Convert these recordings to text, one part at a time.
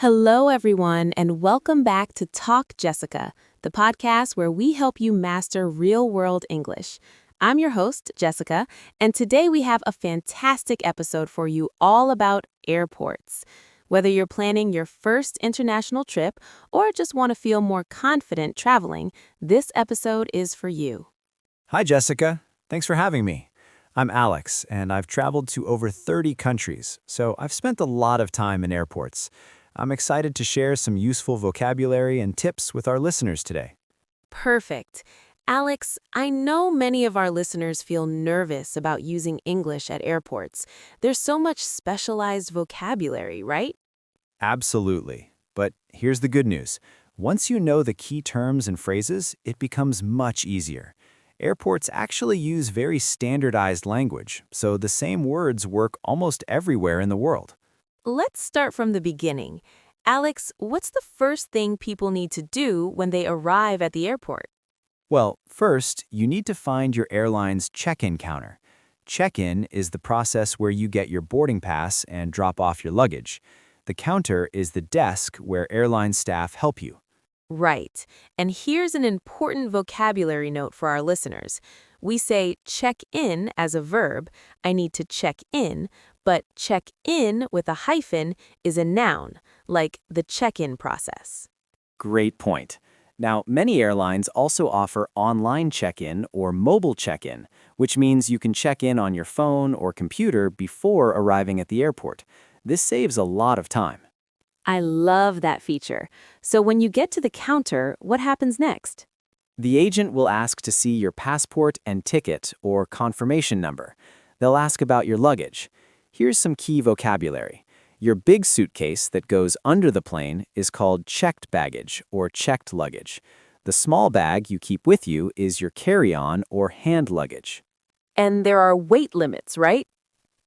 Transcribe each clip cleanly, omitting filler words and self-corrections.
Hello, everyone, and welcome back to Talk Jessica, the podcast where we help you master real world English. I'm your host, Jessica, and today we have a fantastic episode for you all about airports. Whether you're planning your first international trip or just want to feel more confident traveling, this episode is for you. Hi, Jessica. Thanks for having me. I'm Alex, and I've traveled to over 30 countries, so I've spent a lot of time in airports. I'm excited to share some useful vocabulary and tips with our listeners today. Perfect. Alex, I know many of our listeners feel nervous about using English at airports. There's so much specialized vocabulary, right? Absolutely. But here's the good news. Once you know the key terms and phrases, it becomes much easier. Airports actually use very standardized language, so the same words work almost everywhere in the world. Let's start from the beginning. Alex, what's the first thing people need to do when they arrive at the airport? Well, first, you need to find your airline's check-in counter. Check-in is the process where you get your boarding pass and drop off your luggage. The counter is the desk where airline staff help you. Right. And here's an important vocabulary note for our listeners. We say check in as a verb, I need to check in, but check in with a hyphen is a noun, like the check-in process. Great point. Now, many airlines also offer online check-in or mobile check-in, which means you can check in on your phone or computer before arriving at the airport. This saves a lot of time. I love that feature. So when you get to the counter, what happens next? The agent will ask to see your passport and ticket or confirmation number. They'll ask about your luggage. Here's some key vocabulary. Your big suitcase that goes under the plane is called checked baggage or checked luggage. The small bag you keep with you is your carry-on or hand luggage. And there are weight limits, right?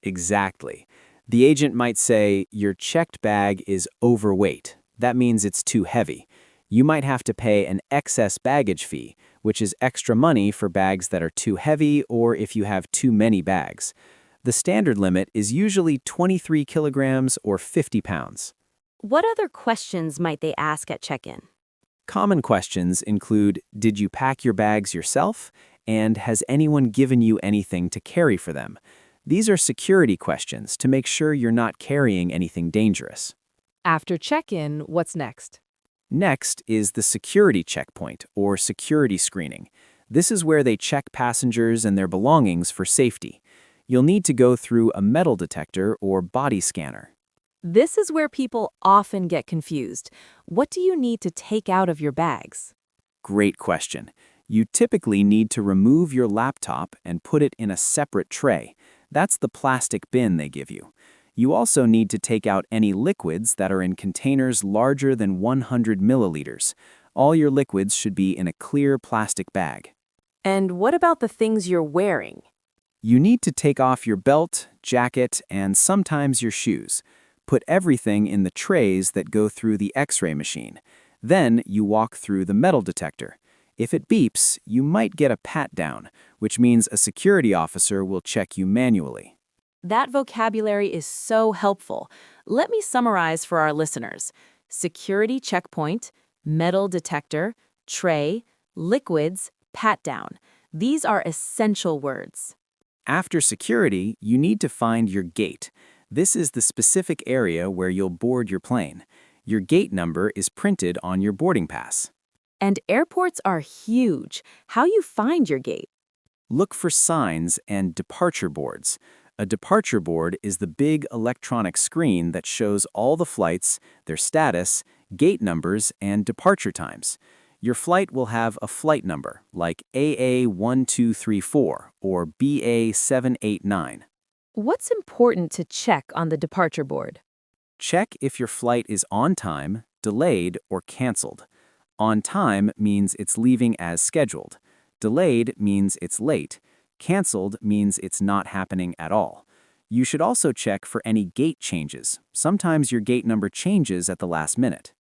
Exactly. The agent might say, your checked bag is overweight. That means it's too heavy. You might have to pay an excess baggage fee, which is extra money for bags that are too heavy or if you have too many bags. The standard limit is usually 23 kilograms or 50 pounds. What other questions might they ask at check-in? Common questions include, did you pack your bags yourself? And has anyone given you anything to carry for them? These are security questions to make sure you're not carrying anything dangerous. After check-in, what's next? Next is the security checkpoint or security screening. This is where they check passengers and their belongings for safety. You'll need to go through a metal detector or body scanner. This is where people often get confused. What do you need to take out of your bags? Great question. You typically need to remove your laptop and put it in a separate tray. That's the plastic bin they give you. You also need to take out any liquids that are in containers larger than 100 milliliters. All your liquids should be in a clear plastic bag. And what about the things you're wearing? You need to take off your belt, jacket, and sometimes your shoes. Put everything in the trays that go through the X-ray machine. Then you walk through the metal detector. If it beeps, you might get a pat-down, which means a security officer will check you manually. That vocabulary is so helpful. Let me summarize for our listeners. Security checkpoint, metal detector, tray, liquids, pat-down. These are essential words. After security, you need to find your gate. This is the specific area where you'll board your plane. Your gate number is printed on your boarding pass. And airports are huge. How you find your gate? Look for signs and departure boards. A departure board is the big electronic screen that shows all the flights, their status, gate numbers, and departure times. Your flight will have a flight number, like AA1234 or BA789. What's important to check on the departure board? Check if your flight is on time, delayed, or canceled. On time means it's leaving as scheduled. Delayed means it's late. Canceled means it's not happening at all. You should also check for any gate changes. Sometimes your gate number changes at the last minute.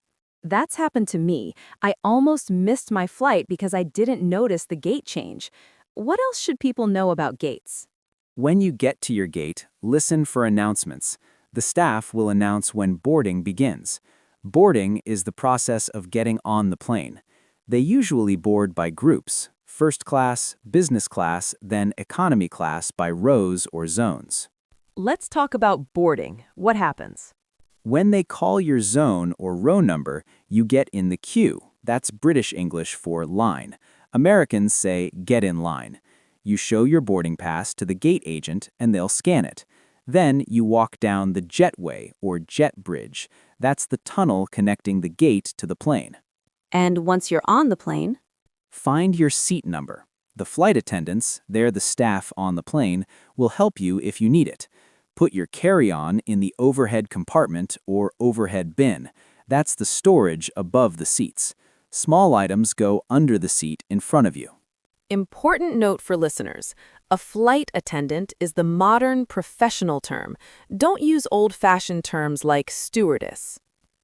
That's happened to me. I almost missed my flight because I didn't notice the gate change. What else should people know about gates? When you get to your gate, listen for announcements. The staff will announce when boarding begins. Boarding is the process of getting on the plane. They usually board by groups, first class, business class, then economy class by rows or zones. Let's talk about boarding. What happens? When they call your zone or row number, you get in the queue. That's British English for line. Americans say get in line. You show your boarding pass to the gate agent and they'll scan it. Then you walk down the jetway or jet bridge. That's the tunnel connecting the gate to the plane. And once you're on the plane, Find your seat number. The flight attendants, they're the staff on the plane, will help you if you need it. Put your carry-on in the overhead compartment or overhead bin. That's the storage above the seats. Small items go under the seat in front of you. Important note for listeners. A flight attendant is the modern professional term. Don't use old-fashioned terms like stewardess.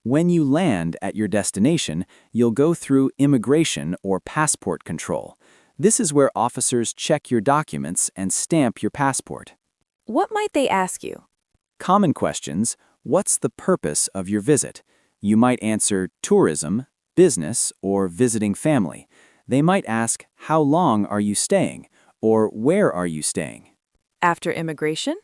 When you land at your destination, you'll go through immigration or passport control. This is where officers check your documents and stamp your passport. What might they ask you? Common questions: what's the purpose of your visit? You might answer tourism, business, or visiting family. They might ask, how long are you staying? Or where are you staying? After immigration?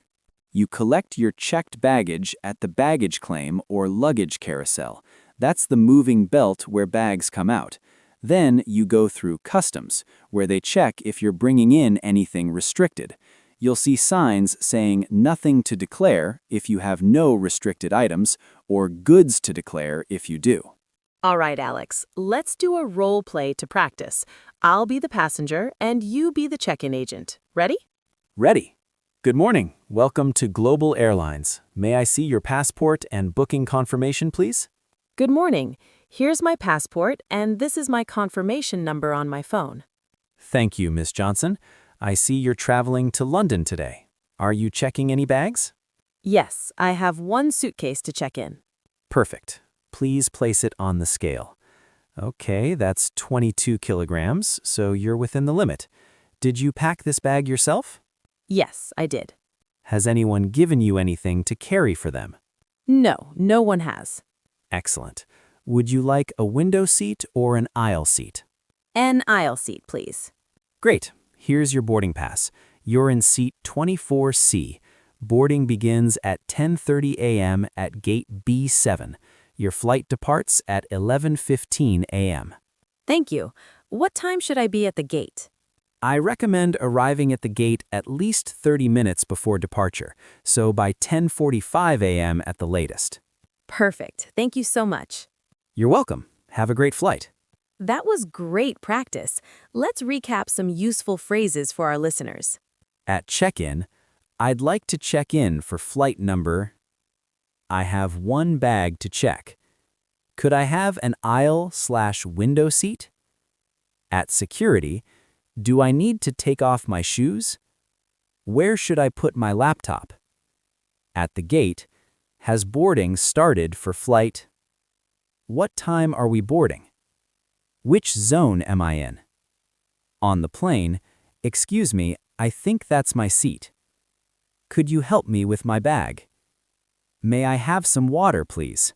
You collect your checked baggage at the baggage claim or luggage carousel. That's the moving belt where bags come out. Then you go through customs, where they check if you're bringing in anything restricted. You'll see signs saying nothing to declare if you have no restricted items, or goods to declare if you do. All right, Alex, let's do a role play to practice. I'll be the passenger and you be the check-in agent. Ready? Ready. Good morning. Welcome to Global Airlines. May I see your passport and booking confirmation, please? Good morning. Here's my passport and this is my confirmation number on my phone. Thank you, Miss Johnson. I see you're traveling to London today. Are you checking any bags? Yes, I have one suitcase to check in. Perfect. Please place it on the scale. Okay, that's 22 kilograms, so you're within the limit. Did you pack this bag yourself? Yes, I did. Has anyone given you anything to carry for them? No, no one has. Excellent. Would you like a window seat or an aisle seat? An aisle seat, please. Great. Here's your boarding pass. You're in seat 24C. Boarding begins at 10:30 a.m. at gate B7. Your flight departs at 11:15 a.m. Thank you. What time should I be at the gate? I recommend arriving at the gate at least 30 minutes before departure, so by 10:45 a.m. at the latest. Perfect. Thank you so much. You're welcome. Have a great flight. That was great practice. Let's recap some useful phrases for our listeners. At check-in, I'd like to check in for flight number. I have one bag to check. Could I have an aisle/window seat? At security, do I need to take off my shoes? Where should I put my laptop? At the gate, has boarding started for flight? What time are we boarding? Which zone am I in? On the plane, excuse me, I think that's my seat. Could you help me with my bag? May I have some water, please?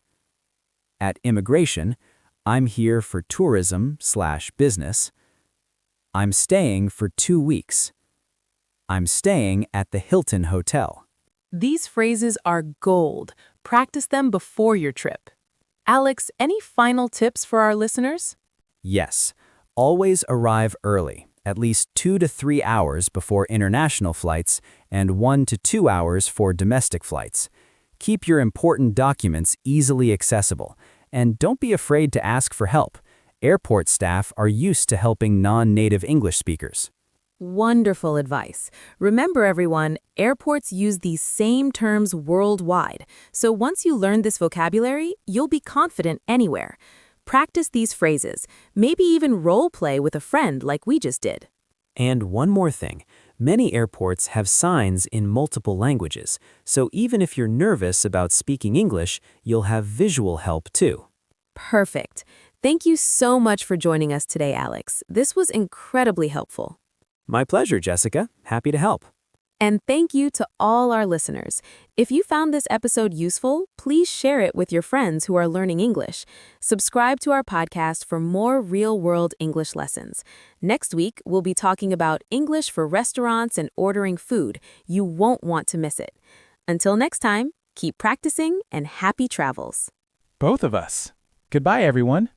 At immigration, I'm here for tourism/business. I'm staying for 2 weeks. I'm staying at the Hilton Hotel. These phrases are gold. Practice them before your trip. Alex, any final tips for our listeners? Yes, always arrive early, at least 2 to 3 hours before international flights and 1 to 2 hours for domestic flights. Keep your important documents easily accessible, and don't be afraid to ask for help. Airport staff are used to helping non-native English speakers. Wonderful advice. Remember, everyone, airports use these same terms worldwide. So once you learn this vocabulary, you'll be confident anywhere. Practice these phrases, maybe even role play with a friend like we just did. And one more thing, many airports have signs in multiple languages, so even if you're nervous about speaking English, you'll have visual help too. Perfect. Thank you so much for joining us today, Alex. This was incredibly helpful. My pleasure, Jessica. Happy to help. And thank you to all our listeners. If you found this episode useful, please share it with your friends who are learning English. Subscribe to our podcast for more real-world English lessons. Next week, we'll be talking about English for restaurants and ordering food. You won't want to miss it. Until next time, keep practicing and happy travels. Both of us. Goodbye, everyone.